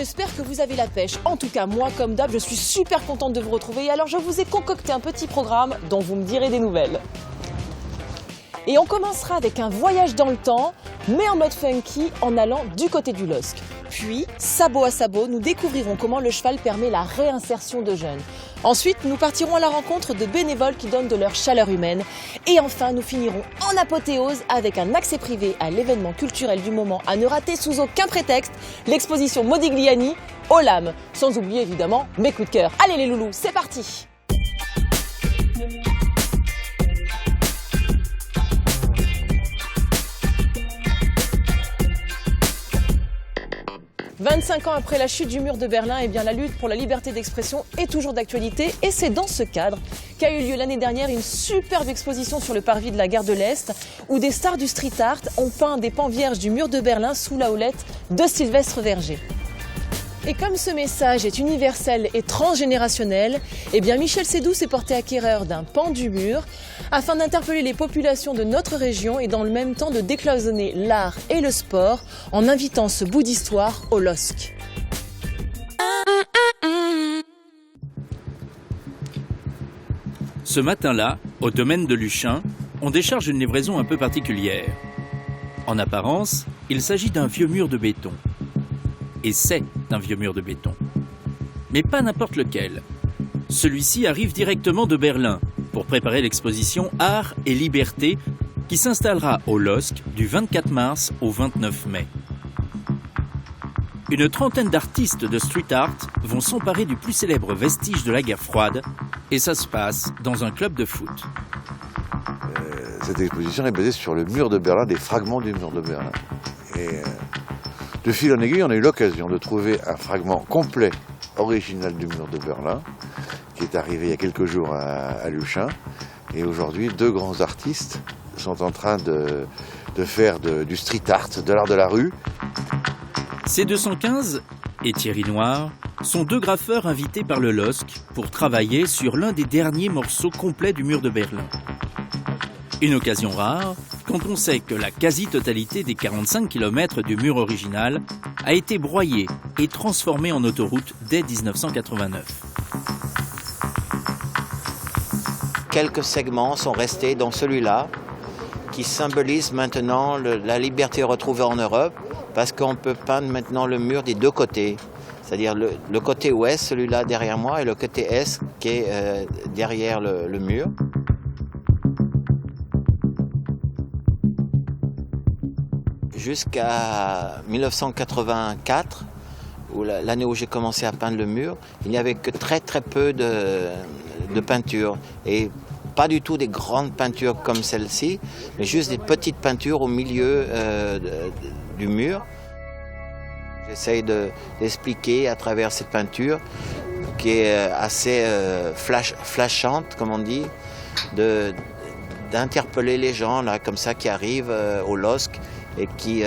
j'espère que vous avez la pêche. En tout cas, moi, comme d'hab, je suis super contente de vous retrouver. Alors, je vous ai concocté un petit programme dont vous me direz des nouvelles. Et on commencera avec un voyage dans le temps, mais en mode funky, en allant du côté du LOSC. Puis, sabot à sabot, nous découvrirons comment le cheval permet la réinsertion de jeunes. Ensuite, nous partirons à la rencontre de bénévoles qui donnent de leur chaleur humaine. Et enfin, nous finirons en apothéose avec un accès privé à l'événement culturel du moment à ne rater sous aucun prétexte, l'exposition Modigliani aux lames. Sans oublier évidemment mes coups de cœur. Allez les loulous, c'est parti! 25 ans après la chute du mur de Berlin, eh bien, la lutte pour la liberté d'expression est toujours d'actualité. Et c'est dans ce cadre qu'a eu lieu l'année dernière une superbe exposition sur le parvis de la gare de l'Est, où des stars du street art ont peint des pans vierges du mur de Berlin sous la houlette de Sylvestre Verger. Et comme ce message est universel et transgénérationnel, eh bien Michel Sédou s'est porté acquéreur d'un pan du mur afin d'interpeller les populations de notre région et dans le même temps de décloisonner l'art et le sport en invitant ce bout d'histoire au LOSC. Ce matin-là, au domaine de Luchin, on décharge une livraison un peu particulière. En apparence, il s'agit d'un vieux mur de béton. Et c'est un vieux mur de béton. Mais pas n'importe lequel. Celui-ci arrive directement de Berlin pour préparer l'exposition Art et Liberté qui s'installera au LOSC du 24 mars au 29 mai. Une trentaine d'artistes de street art vont s'emparer du plus célèbre vestige de la guerre froide et ça se passe dans un club de foot. Cette exposition est basée sur le mur de Berlin, des fragments du mur de Berlin. Et de fil en aiguille, on a eu l'occasion de trouver un fragment complet, original du mur de Berlin, qui est arrivé il y a quelques jours à Luchin. Et aujourd'hui, deux grands artistes sont en train de faire du street art, de l'art de la rue. C215 et Thierry Noir sont deux graffeurs invités par le LOSC pour travailler sur l'un des derniers morceaux complets du mur de Berlin. Une occasion rare, quand on sait que la quasi-totalité des 45 km du mur original a été broyée et transformée en autoroute dès 1989. Quelques segments sont restés dans celui-là, qui symbolise maintenant la liberté retrouvée en Europe, parce qu'on peut peindre maintenant le mur des deux côtés. C'est-à-dire le côté ouest, celui-là derrière moi, et le côté est qui est derrière le mur. Jusqu'à 1984, l'année où j'ai commencé à peindre le mur, il n'y avait que très peu de peinture. Et pas du tout des grandes peintures comme celle-ci, mais juste des petites peintures au milieu du mur. J'essaye d'expliquer à travers cette peinture, qui est assez flashante, comme on dit, d'interpeller les gens là, comme ça qui arrivent au LOSC et qui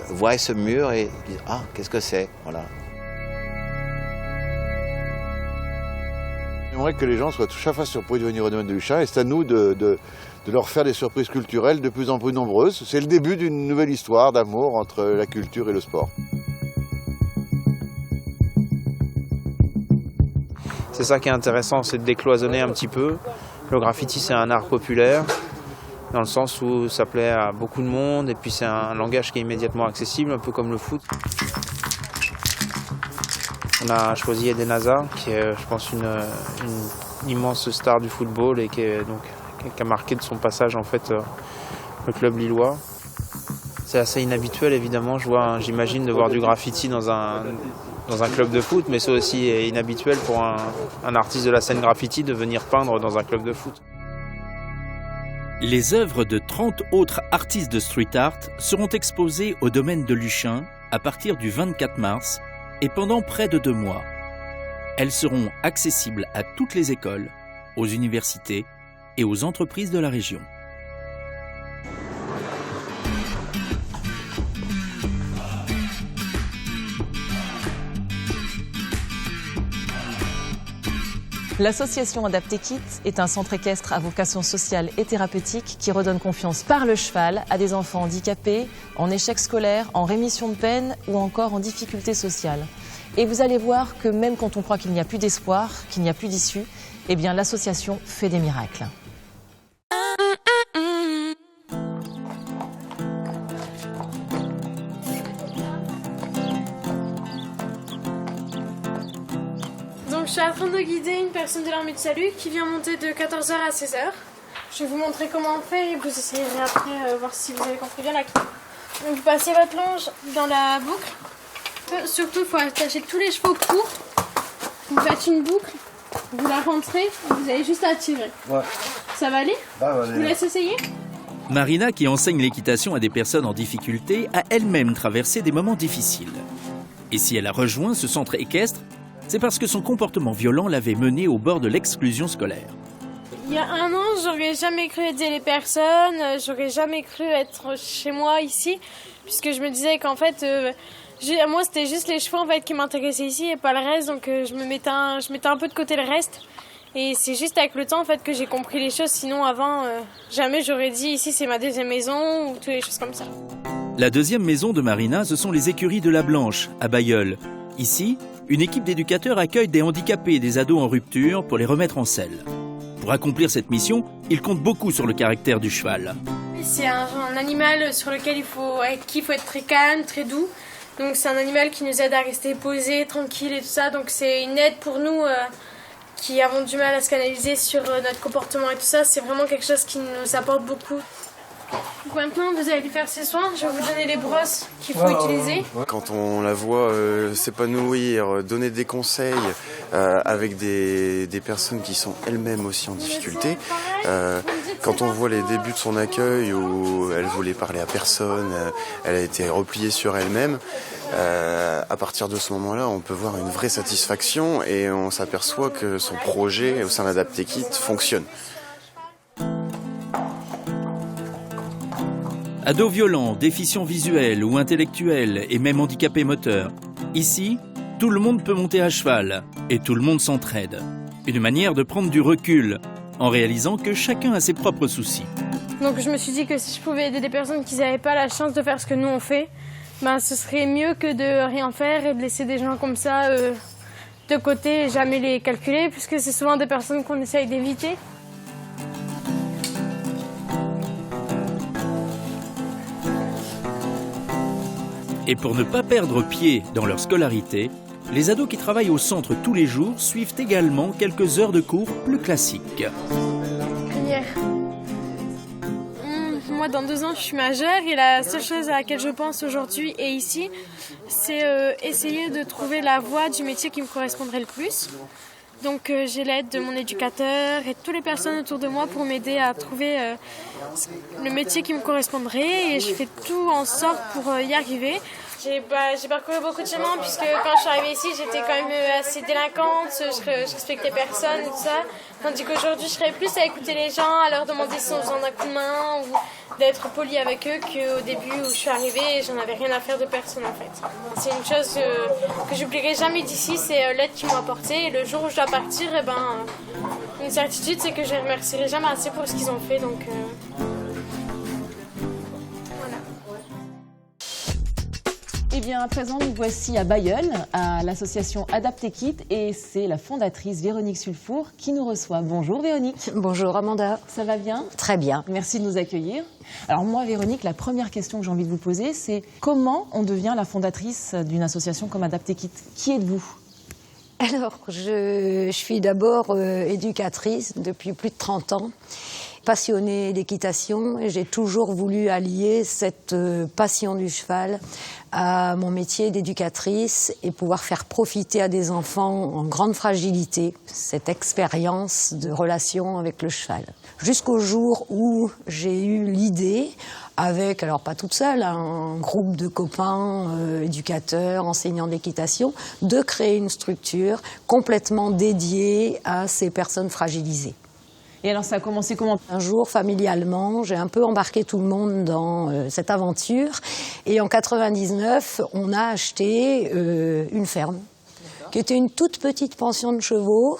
voient ce mur et disent « Ah, qu'est-ce que c'est ?» Voilà. J'aimerais que les gens soient chaque fois surpris de venir au domaine de Luchin et c'est à nous de leur faire des surprises culturelles de plus en plus nombreuses. C'est le début d'une nouvelle histoire d'amour entre la culture et le sport. C'est ça qui est intéressant, c'est de décloisonner un petit peu. Le graffiti, c'est un art populaire, dans le sens où ça plaît à beaucoup de monde, et puis c'est un langage qui est immédiatement accessible, un peu comme le foot. On a choisi Eden Hazard, qui est, je pense, une immense star du football et qui a marqué de son passage en fait le club lillois. C'est assez inhabituel, évidemment. J'imagine de voir du graffiti dans un club de foot, mais c'est aussi inhabituel pour un artiste de la scène graffiti de venir peindre dans un club de foot. Les œuvres de 30 autres artistes de street art seront exposées au domaine de Luchin à partir du 24 mars et pendant près de 2 mois. Elles seront accessibles à toutes les écoles, aux universités et aux entreprises de la région. L'association Adapté Kit est un centre équestre à vocation sociale et thérapeutique qui redonne confiance par le cheval à des enfants handicapés, en échec scolaire, en rémission de peine ou encore en difficulté sociale. Et vous allez voir que même quand on croit qu'il n'y a plus d'espoir, qu'il n'y a plus d'issue, eh bien l'association fait des miracles. Donc je suis en train de guider une personne de l'armée de salut qui vient monter de 14h à 16h. Je vais vous montrer comment on fait et vous essayerez après voir si vous avez compris bien la clé. Donc vous passez votre longe dans la boucle. Surtout, il faut attacher tous les chevaux courts. Vous faites une boucle, vous la rentrez, vous avez juste à tirer. Ouais. Ça va aller? Je vous laisse essayer. Marina, qui enseigne l'équitation à des personnes en difficulté, a elle-même traversé des moments difficiles. Et si elle a rejoint ce centre équestre, c'est parce que son comportement violent l'avait menée au bord de l'exclusion scolaire. Il y a un an, j'aurais jamais cru aider les personnes, j'aurais jamais cru être chez moi ici, puisque je me disais qu'en fait, moi c'était juste les chevaux en fait qui m'intéressaient ici et pas le reste, donc je mettais un peu de côté le reste. Et c'est juste avec le temps en fait que j'ai compris les choses, sinon avant, jamais j'aurais dit ici c'est ma deuxième maison ou toutes les choses comme ça. La deuxième maison de Marina, ce sont les écuries de la Blanche, à Bailleul. Ici, une équipe d'éducateurs accueille des handicapés et des ados en rupture pour les remettre en selle. Pour accomplir cette mission, il compte beaucoup sur le caractère du cheval. C'est un animal sur lequel il faut être très calme, très doux. Donc c'est un animal qui nous aide à rester posé, tranquille et tout ça. Donc c'est une aide pour nous qui avons du mal à se canaliser sur notre comportement et tout ça. C'est vraiment quelque chose qui nous apporte beaucoup. Donc maintenant, vous allez lui faire ses soins. Je vais vous donner les brosses qu'il faut utiliser. Quand on la voit s'épanouir, donner des conseils avec des personnes qui sont elles-mêmes aussi en difficulté, quand on voit les débuts de son accueil où elle voulait parler à personne, elle a été repliée sur elle-même, à partir de ce moment-là, on peut voir une vraie satisfaction et on s'aperçoit que son projet au sein d'Adaptekit fonctionne. Ados violents, déficients visuels ou intellectuels et même handicapés moteurs. Ici, tout le monde peut monter à cheval et tout le monde s'entraide. Une manière de prendre du recul en réalisant que chacun a ses propres soucis. Donc je me suis dit que si je pouvais aider des personnes qui n'avaient pas la chance de faire ce que nous on fait, ce serait mieux que de rien faire et de laisser des gens comme ça de côté et jamais les calculer, puisque c'est souvent des personnes qu'on essaye d'éviter. Et pour ne pas perdre pied dans leur scolarité, les ados qui travaillent au centre tous les jours suivent également quelques heures de cours plus classiques. Moi, dans 2 ans, je suis majeure et la seule chose à laquelle je pense aujourd'hui et ici, c'est essayer de trouver la voie du métier qui me correspondrait le plus. Donc j'ai l'aide de mon éducateur et de toutes les personnes autour de moi pour m'aider à trouver le métier qui me correspondrait et je fais tout en sorte pour y arriver. J'ai parcouru beaucoup de chemin puisque quand je suis arrivée ici, j'étais quand même assez délinquante, je respectais personne et tout ça. Tandis qu'aujourd'hui, je serais plus à écouter les gens, à leur demander si on besoin d'un coup de main ou d'être poli avec eux qu'au début où je suis arrivée, j'en avais rien à faire de personne en fait. C'est une chose que j'oublierai jamais d'ici, c'est l'aide qu'ils m'ont apportée et le jour où je dois partir, une certitude c'est que je les remercierai jamais assez pour ce qu'ils ont fait. Donc, Eh bien, à présent, nous voici à Bailleul, à l'association Adaptekit, et c'est la fondatrice Véronique Sulfour qui nous reçoit. Bonjour Véronique. Bonjour Amanda. Ça va bien? Très bien. Merci de nous accueillir. Alors moi, Véronique, la première question que j'ai envie de vous poser, c'est comment on devient la fondatrice d'une association comme Adaptekit? Qui êtes-vous? Alors, je suis d'abord éducatrice depuis plus de 30 ans. Passionnée d'équitation et j'ai toujours voulu allier cette passion du cheval à mon métier d'éducatrice et pouvoir faire profiter à des enfants en grande fragilité cette expérience de relation avec le cheval. Jusqu'au jour où j'ai eu l'idée, avec, alors pas toute seule, un groupe de copains, éducateurs, enseignants d'équitation, de créer une structure complètement dédiée à ces personnes fragilisées. Et alors ça a commencé comment? Un jour, familialement, j'ai un peu embarqué tout le monde dans cette aventure. Et en 99, on a acheté une ferme, qui était une toute petite pension de chevaux.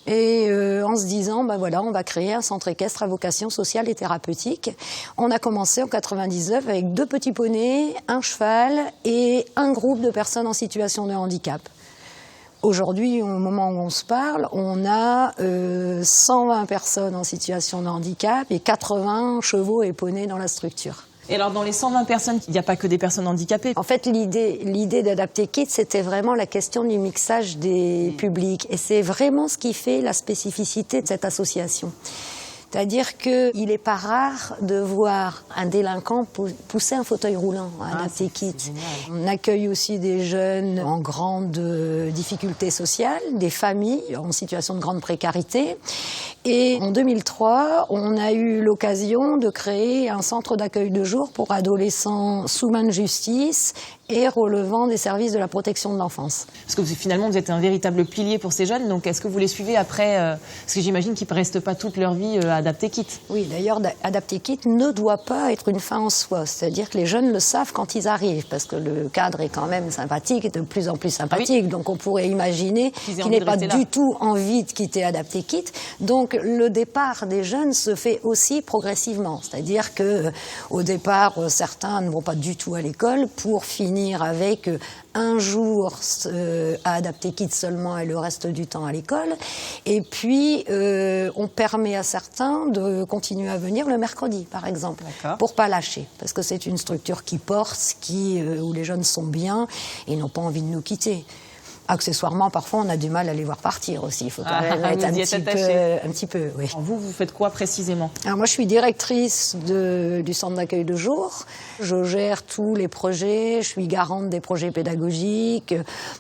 Et en se disant, voilà, on va créer un centre équestre à vocation sociale et thérapeutique. On a commencé en 99 avec 2 petits poneys, un cheval et un groupe de personnes en situation de handicap. Aujourd'hui, au moment où on se parle, on a 120 personnes en situation de handicap et 80 chevaux et poneys dans la structure. Et alors dans les 120 personnes, il n'y a pas que des personnes handicapées. En fait, l'idée d'Adapté Kids, c'était vraiment la question du mixage des publics. Et c'est vraiment ce qui fait la spécificité de cette association. C'est-à-dire qu'il n'est pas rare de voir un délinquant pousser un fauteuil roulant à Adapté Kids. On accueille aussi des jeunes en grande difficulté sociale, des familles en situation de grande précarité. Et en 2003, on a eu l'occasion de créer un centre d'accueil de jour pour adolescents sous main de justice et relevant des services de la protection de l'enfance. Parce que finalement, vous êtes un véritable pilier pour ces jeunes, donc est-ce que vous les suivez après parce que j'imagine qu'ils ne restent pas toute leur vie à Adapté Kids. Oui, d'ailleurs, Adapté Kids ne doit pas être une fin en soi. C'est-à-dire que les jeunes le savent quand ils arrivent, parce que le cadre est quand même sympathique, et de plus en plus sympathique. Oui. Donc on pourrait imaginer qu'ils n'aient pas du tout envie de quitter Adapté Kids. Donc le départ des jeunes se fait aussi progressivement. C'est-à-dire qu'au départ, certains ne vont pas du tout à l'école pour finir avec un jour à Adapté Kids seulement et le reste du temps à l'école. Et puis, on permet à certains de continuer à venir le mercredi, par exemple, pour pas lâcher. Parce que c'est une structure qui porte, où les jeunes sont bien et n'ont pas envie de nous quitter. Accessoirement, parfois, on a du mal à les voir partir aussi. Il faut quand même être un petit peu. Oui. Vous faites quoi précisément? Alors moi, je suis directrice du centre d'accueil de jour. Je gère tous les projets. Je suis garante des projets pédagogiques,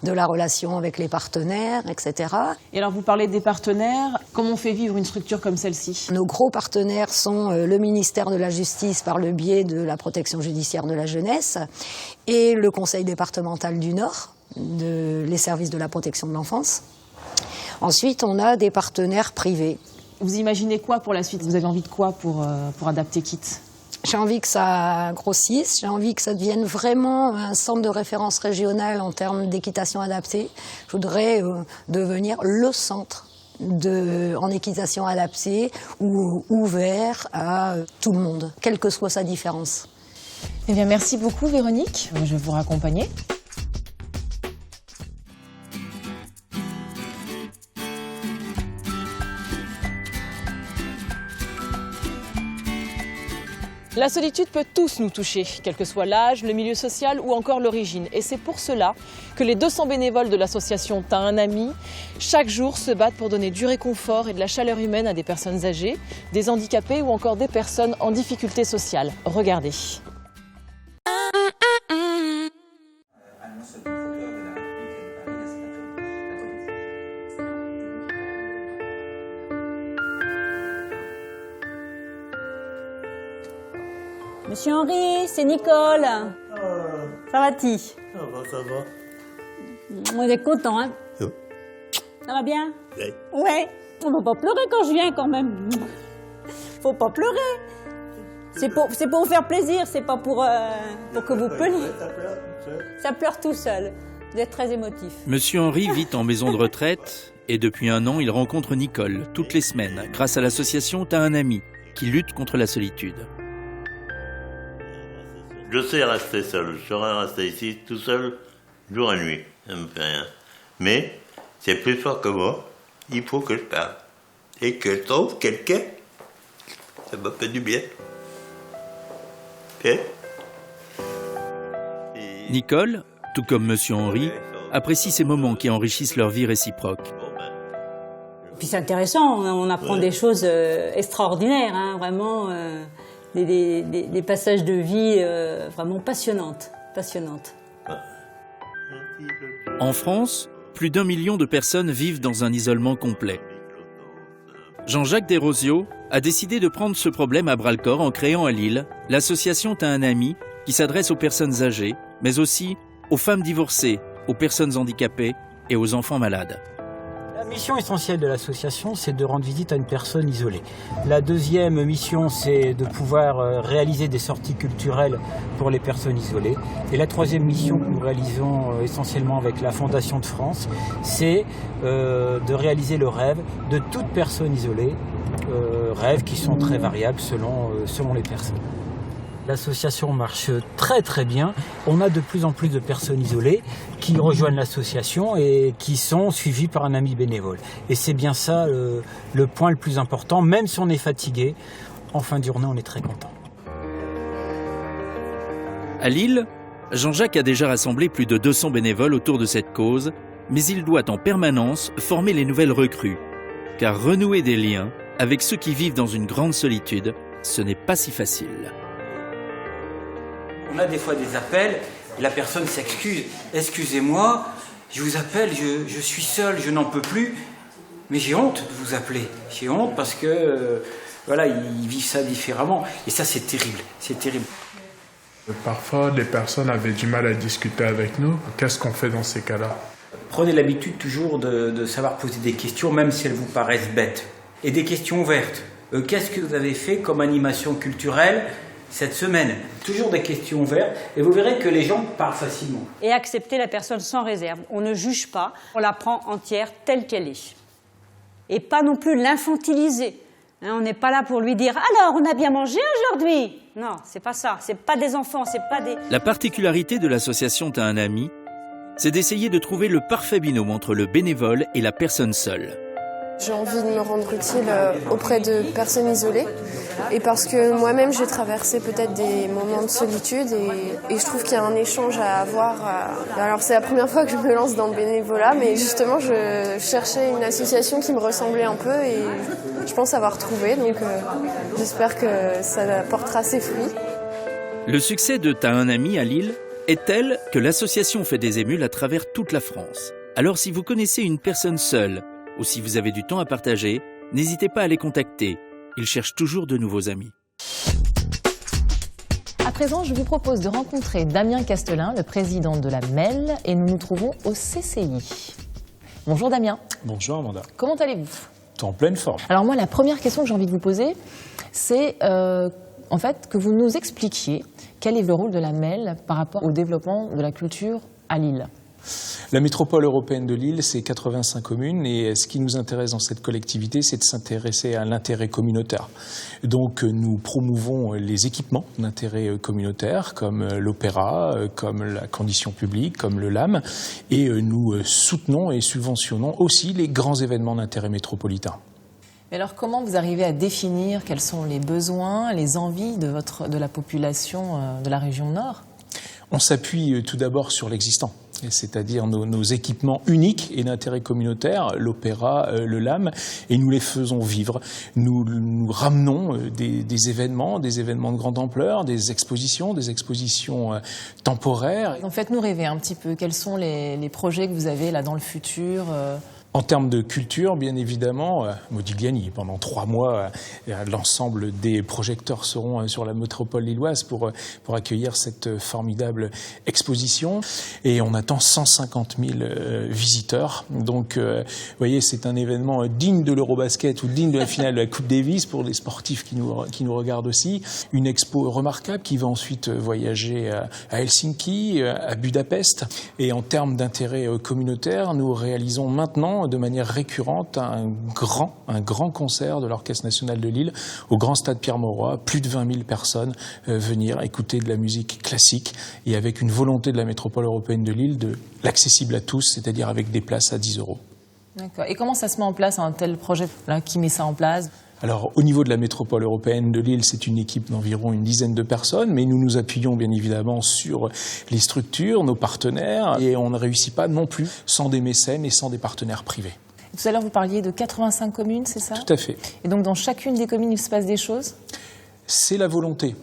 de la relation avec les partenaires, etc. Et alors, vous parlez des partenaires. Comment on fait vivre une structure comme celle-ci? Nos gros partenaires sont le ministère de la Justice par le biais de la protection judiciaire de la jeunesse et le Conseil départemental du Nord, les services de la protection de l'enfance. Ensuite, on a des partenaires privés. Vous imaginez quoi pour la suite? Vous avez envie de quoi pour Adapté Kids? J'ai envie que ça grossisse, j'ai envie que ça devienne vraiment un centre de référence régional en termes d'équitation adaptée. Je voudrais devenir le centre en équitation adaptée ou ouvert à tout le monde, quelle que soit sa différence. Eh bien, merci beaucoup Véronique. Je vais vous raccompagner. La solitude peut tous nous toucher, quel que soit l'âge, le milieu social ou encore l'origine. Et c'est pour cela que les 200 bénévoles de l'association T'as un ami, chaque jour se battent pour donner du réconfort et de la chaleur humaine à des personnes âgées, des handicapés ou encore des personnes en difficulté sociale. Regardez. Monsieur Henri, c'est Nicole. Ça va-t-il? Ça va. On est content, hein? Ça va bien? Oui. Ouais. On va pas pleurer quand je viens, quand même. Faut pas pleurer. C'est pour vous faire plaisir, c'est pas pour que vous pleuriez. Ça pleure tout seul. Vous êtes très émotif. Monsieur Henri vit en maison de retraite et depuis 1 an, il rencontre Nicole toutes les semaines grâce à l'association T'as un ami qui lutte contre la solitude. Je sais rester seul. Je saurais rester ici tout seul, jour et nuit. Ça me fait rien. Mais c'est plus fort que moi. Il faut que je parle. Et que je trouve quelqu'un. Ça me fait du bien. Et Nicole, tout comme Monsieur Henri, apprécie ces moments qui enrichissent leur vie réciproque. Puis c'est intéressant, on apprend des choses extraordinaires, hein, vraiment. Des passages de vie vraiment passionnantes. En France, plus d'1 million de personnes vivent dans un isolement complet. Jean-Jacques Desrosiaux a décidé de prendre ce problème à bras-le-corps en créant à Lille l'association T'as un ami qui s'adresse aux personnes âgées, mais aussi aux femmes divorcées, aux personnes handicapées et aux enfants malades. La mission essentielle de l'association, c'est de rendre visite à une personne isolée. La deuxième mission, c'est de pouvoir réaliser des sorties culturelles pour les personnes isolées. Et la troisième mission que nous réalisons essentiellement avec la Fondation de France, c'est de réaliser le rêve de toute personne isolée, rêves qui sont très variables selon les personnes. L'association marche très très bien. On a de plus en plus de personnes isolées qui rejoignent l'association et qui sont suivies par un ami bénévole. Et c'est bien ça le point le plus important, même si on est fatigué, en fin de journée on est très content. À Lille, Jean-Jacques a déjà rassemblé plus de 200 bénévoles autour de cette cause, mais il doit en permanence former les nouvelles recrues. Car renouer des liens avec ceux qui vivent dans une grande solitude, ce n'est pas si facile. On a des fois des appels, et la personne s'excuse. Excusez-moi, je vous appelle, je suis seul, je n'en peux plus, mais j'ai honte de vous appeler. J'ai honte parce que, voilà, ils vivent ça différemment. Et ça, c'est terrible, c'est terrible. Parfois, les personnes avaient du mal à discuter avec nous. Qu'est-ce qu'on fait dans ces cas-là? Prenez l'habitude toujours de savoir poser des questions, même si elles vous paraissent bêtes. Et des questions ouvertes. Qu'est-ce que vous avez fait comme animation culturelle cette semaine? Toujours des questions ouvertes, et vous verrez que les gens parlent facilement. Et accepter la personne sans réserve. On ne juge pas, on la prend entière telle qu'elle est. Et pas non plus l'infantiliser. On n'est pas là pour lui dire « Alors, on a bien mangé aujourd'hui ?» Non, c'est pas ça. C'est pas des enfants, c'est pas des... La particularité de l'association T'as un ami, c'est d'essayer de trouver le parfait binôme entre le bénévole et la personne seule. J'ai envie de me rendre utile auprès de personnes isolées et parce que moi-même j'ai traversé peut-être des moments de solitude et je trouve qu'il y a un échange à avoir. Alors c'est la première fois que je me lance dans le bénévolat, mais justement je cherchais une association qui me ressemblait un peu et je pense avoir trouvé, donc j'espère que ça portera ses fruits. Le succès de T'as un ami à Lille est tel que l'association fait des émules à travers toute la France. Alors si vous connaissez une personne seule, ou si vous avez du temps à partager, n'hésitez pas à les contacter. Ils cherchent toujours de nouveaux amis. À présent, je vous propose de rencontrer Damien Castelin, le président de la MEL, et nous nous trouvons au CCI. Bonjour Damien. Bonjour Amanda. Comment allez-vous? En pleine forme. Alors moi, la première question que j'ai envie de vous poser, c'est en fait que vous nous expliquiez quel est le rôle de la MEL par rapport au développement de la culture à Lille. La métropole européenne de Lille, c'est 85 communes et ce qui nous intéresse dans cette collectivité, c'est de s'intéresser à l'intérêt communautaire. Donc nous promouvons les équipements d'intérêt communautaire comme l'opéra, comme la condition publique, comme le LAM et nous soutenons et subventionnons aussi les grands événements d'intérêt métropolitain. Mais alors comment vous arrivez à définir quels sont les besoins, les envies de la population de la région Nord ? On s'appuie tout d'abord sur l'existant, c'est-à-dire nos équipements uniques et d'intérêt communautaire, l'opéra, le LAM, et nous les faisons vivre. Nous ramenons des événements de grande ampleur, des expositions temporaires. Donc faites-nous rêver un petit peu, quels sont les projets que vous avez là dans le futur En termes de culture, bien évidemment, Modigliani, pendant 3 mois, l'ensemble des projecteurs seront sur la métropole lilloise pour accueillir cette formidable exposition. Et on attend 150 000 visiteurs. Donc, vous voyez, c'est un événement digne de l'Eurobasket ou digne de la finale de la Coupe Davis pour les sportifs qui nous regardent aussi. Une expo remarquable qui va ensuite voyager à Helsinki, à Budapest. Et en termes d'intérêt communautaire, nous réalisons maintenant de manière récurrente un grand concert de l'Orchestre national de Lille au Grand Stade Pierre-Mauroy, plus de 20 000 personnes venir écouter de la musique classique et avec une volonté de la métropole européenne de Lille de l'accessible à tous, c'est-à-dire avec des places à 10 €. D'accord. Et comment ça se met en place un tel projet là, qui met ça en place ? Alors, au niveau de la métropole européenne de Lille, c'est une équipe d'environ une dizaine de personnes, mais nous nous appuyons bien évidemment sur les structures, nos partenaires, et on ne réussit pas non plus sans des mécènes et sans des partenaires privés. Tout à l'heure, vous parliez de 85 communes, c'est ça ? Tout à fait. Et donc, dans chacune des communes, il se passe des choses ? C'est la volonté.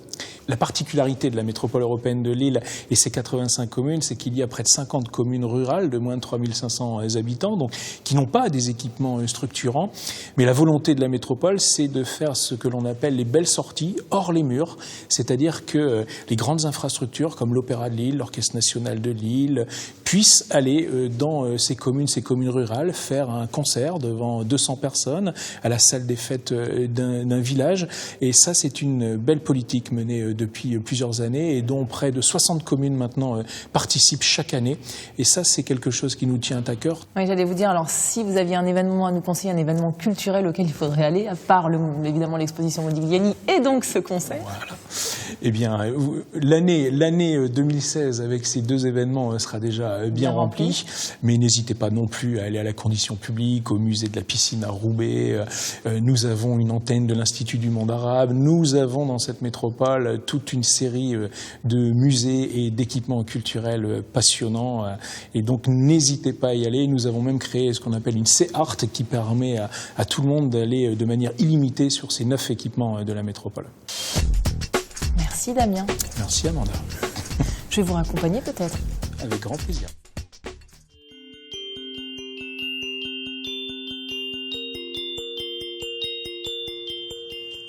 La particularité de la métropole européenne de Lille et ses 85 communes, c'est qu'il y a près de 50 communes rurales de moins de 3500 habitants, donc qui n'ont pas des équipements structurants. Mais la volonté de la métropole, c'est de faire ce que l'on appelle les belles sorties hors les murs, c'est-à-dire que les grandes infrastructures comme l'Opéra de Lille, l'Orchestre national de Lille, puissent aller dans ces communes rurales, faire un concert devant 200 personnes à la salle des fêtes d'un village. Et ça, c'est une belle politique menée depuis plusieurs années et dont près de 60 communes maintenant participent chaque année. Et ça, c'est quelque chose qui nous tient à cœur. Oui, j'allais vous dire, alors si vous aviez un événement à nous conseiller, un événement culturel auquel il faudrait aller, à part évidemment l'exposition Modigliani et donc ce concert. Voilà. Eh bien, l'année 2016 avec ces 2 événements sera déjà bien remplie. Mais n'hésitez pas non plus à aller à la Condition publique, au musée de la piscine à Roubaix. Nous avons une antenne de l'Institut du monde arabe. Nous avons dans cette métropole toute une série de musées et d'équipements culturels passionnants. Et donc, n'hésitez pas à y aller. Nous avons même créé ce qu'on appelle une C-Art qui permet à tout le monde d'aller de manière illimitée sur ces 9 équipements de la métropole. Merci Damien. Merci Amanda. Je vais vous raccompagner peut-être. Avec grand plaisir.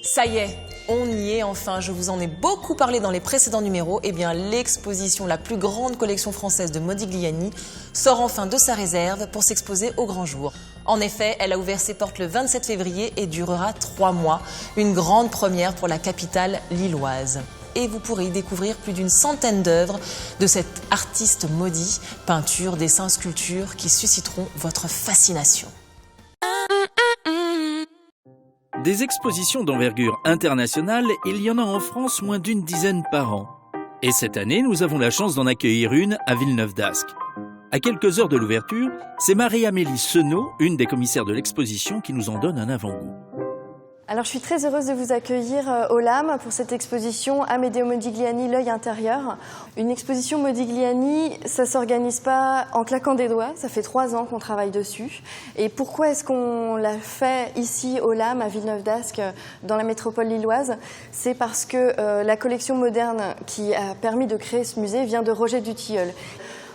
Ça y est, on y est enfin. Je vous en ai beaucoup parlé dans les précédents numéros. Eh bien, l'exposition, la plus grande collection française de Modigliani, sort enfin de sa réserve pour s'exposer au grand jour. En effet, elle a ouvert ses portes le 27 février et durera 3 mois. Une grande première pour la capitale lilloise. Et vous pourrez y découvrir plus d'une centaine d'œuvres de cet artiste maudit, peintures, dessins, sculptures qui susciteront votre fascination. Des expositions d'envergure internationale, il y en a en France moins d'une dizaine par an. Et cette année, nous avons la chance d'en accueillir une à Villeneuve-d'Ascq. À quelques heures de l'ouverture, c'est Marie-Amélie Senot, une des commissaires de l'exposition, qui nous en donne un avant-goût. Alors je suis très heureuse de vous accueillir au LAM pour cette exposition Amedeo Modigliani, l'œil intérieur. Une exposition Modigliani, ça ne s'organise pas en claquant des doigts, ça fait 3 ans qu'on travaille dessus. Et pourquoi est-ce qu'on l'a fait ici au LAM à Villeneuve-d'Ascq dans la métropole lilloise? C'est parce que la collection moderne qui a permis de créer ce musée vient de Roger Dutilleul.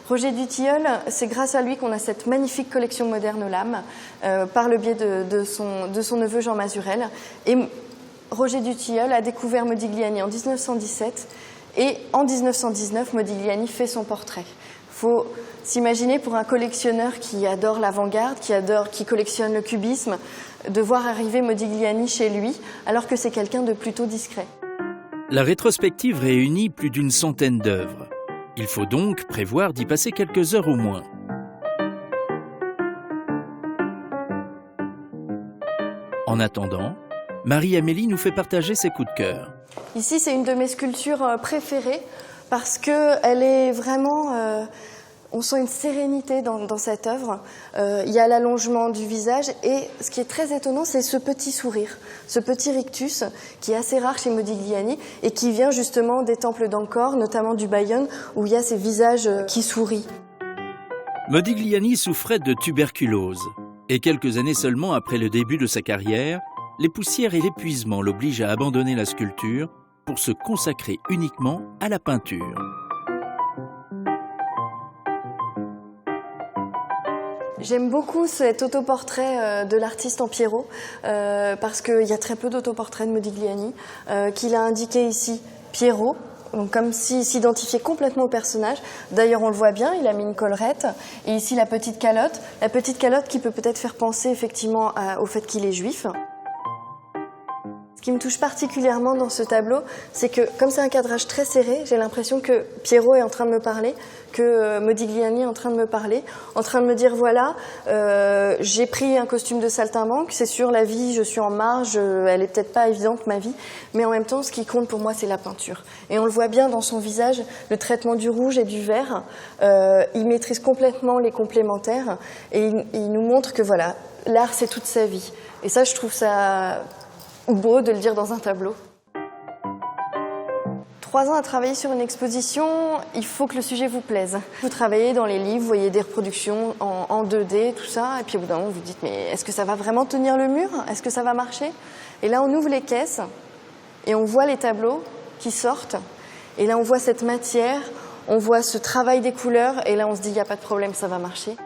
Roger Dutilleul, c'est grâce à lui qu'on a cette magnifique collection moderne au LAM, par le biais de son neveu Jean Mazurel. Et Roger Dutilleul a découvert Modigliani en 1917 et en 1919, Modigliani fait son portrait. Il faut s'imaginer pour un collectionneur qui adore l'avant-garde, qui collectionne le cubisme, de voir arriver Modigliani chez lui alors que c'est quelqu'un de plutôt discret. La rétrospective réunit plus d'une centaine d'œuvres. Il faut donc prévoir d'y passer quelques heures au moins. En attendant, Marie-Amélie nous fait partager ses coups de cœur. Ici, c'est une de mes sculptures préférées parce qu'elle est vraiment... on sent une sérénité dans cette œuvre. Il y a l'allongement du visage et ce qui est très étonnant, c'est ce petit sourire, ce petit rictus qui est assez rare chez Modigliani et qui vient justement des temples d'Angkor, notamment du Bayonne, où il y a ces visages qui sourient. Modigliani souffrait de tuberculose et quelques années seulement après le début de sa carrière, les poussières et l'épuisement l'obligent à abandonner la sculpture pour se consacrer uniquement à la peinture. J'aime beaucoup cet autoportrait de l'artiste en Pierrot, parce qu'il y a très peu d'autoportraits de Modigliani, qu'il a indiqué ici Pierrot, donc comme s'il s'identifiait complètement au personnage. D'ailleurs, on le voit bien, il a mis une collerette, et ici la petite calotte qui peut peut-être faire penser effectivement au fait qu'il est juif. Ce qui me touche particulièrement dans ce tableau, c'est que comme c'est un cadrage très serré, j'ai l'impression que Pierrot est en train de me parler, que Modigliani est en train de me parler, en train de me dire voilà, j'ai pris un costume de saltimbanque, c'est sûr la vie, je suis en marge, elle est peut-être pas évidente ma vie, mais en même temps ce qui compte pour moi c'est la peinture. Et on le voit bien dans son visage, le traitement du rouge et du vert, il maîtrise complètement les complémentaires et il nous montre que voilà, l'art c'est toute sa vie. Et ça je trouve ça beau de le dire dans un tableau. 3 ans à travailler sur une exposition, il faut que le sujet vous plaise. Vous travaillez dans les livres, vous voyez des reproductions en 2D, tout ça, et puis au bout d'un moment vous vous dites mais est-ce que ça va vraiment tenir le mur? Est-ce que ça va marcher? Et là on ouvre les caisses et on voit les tableaux qui sortent, et là on voit cette matière, on voit ce travail des couleurs, et là on se dit il n'y a pas de problème, ça va marcher.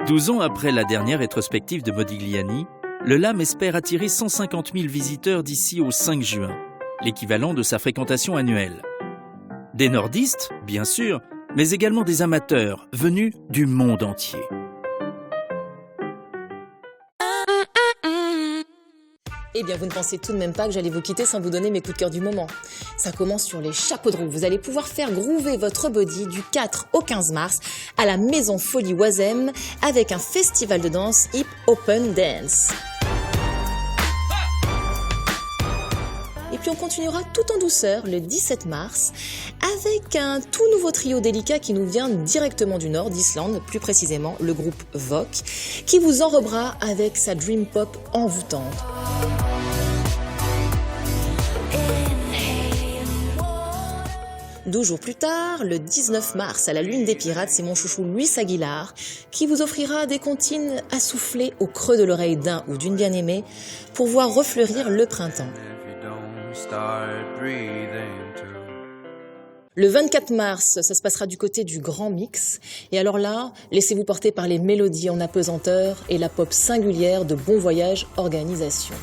12 ans après la dernière rétrospective de Modigliani, le LAM espère attirer 150 000 visiteurs d'ici au 5 juin, l'équivalent de sa fréquentation annuelle. Des nordistes, bien sûr, mais également des amateurs venus du monde entier. Eh bien, vous ne pensez tout de même pas que j'allais vous quitter sans vous donner mes coups de cœur du moment. Ça commence sur les chapeaux de roue. Vous allez pouvoir faire groover votre body du 4 au 15 mars à la Maison Folie Oisem avec un festival de danse Hip Open Dance. Et puis on continuera tout en douceur le 17 mars avec un tout nouveau trio délicat qui nous vient directement du nord d'Islande, plus précisément le groupe Vok, qui vous enrobera avec sa dream pop envoûtante. 12 jours plus tard, le 19 mars, à la Lune des Pirates, c'est mon chouchou Luis Aguilar qui vous offrira des comptines à souffler au creux de l'oreille d'un ou d'une bien-aimée pour voir refleurir le printemps. Le 24 mars, ça se passera du côté du Grand Mix. Et alors là, laissez-vous porter par les mélodies en apesanteur et la pop singulière de Bon Voyage Organisation.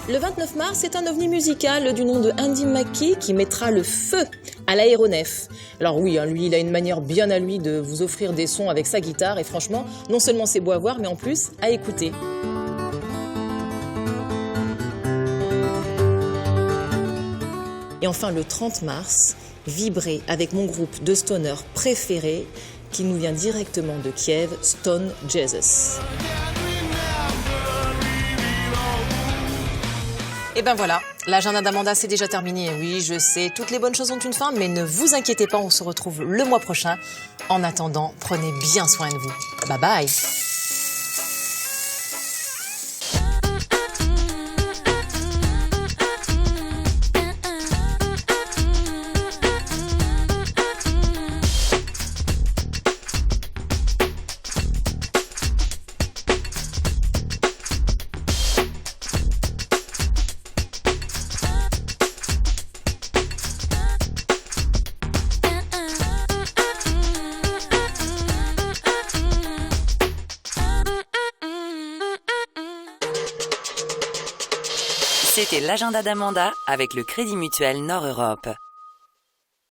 Le 29 mars, c'est un ovni musical du nom de Andy McKee qui mettra le feu à l'aéronef. Alors oui, lui, il a une manière bien à lui de vous offrir des sons avec sa guitare et franchement, non seulement c'est beau à voir, mais en plus à écouter. Et enfin, le 30 mars, vibrer avec mon groupe de stoner préféré qui nous vient directement de Kiev, Stone Jesus. Et ben voilà, l'agenda d'Amanda c'est déjà terminé. Oui, je sais, toutes les bonnes choses ont une fin, mais ne vous inquiétez pas, on se retrouve le mois prochain. En attendant, prenez bien soin de vous. Bye bye. C'était l'agenda d'Amanda avec le Crédit Mutuel Nord Europe.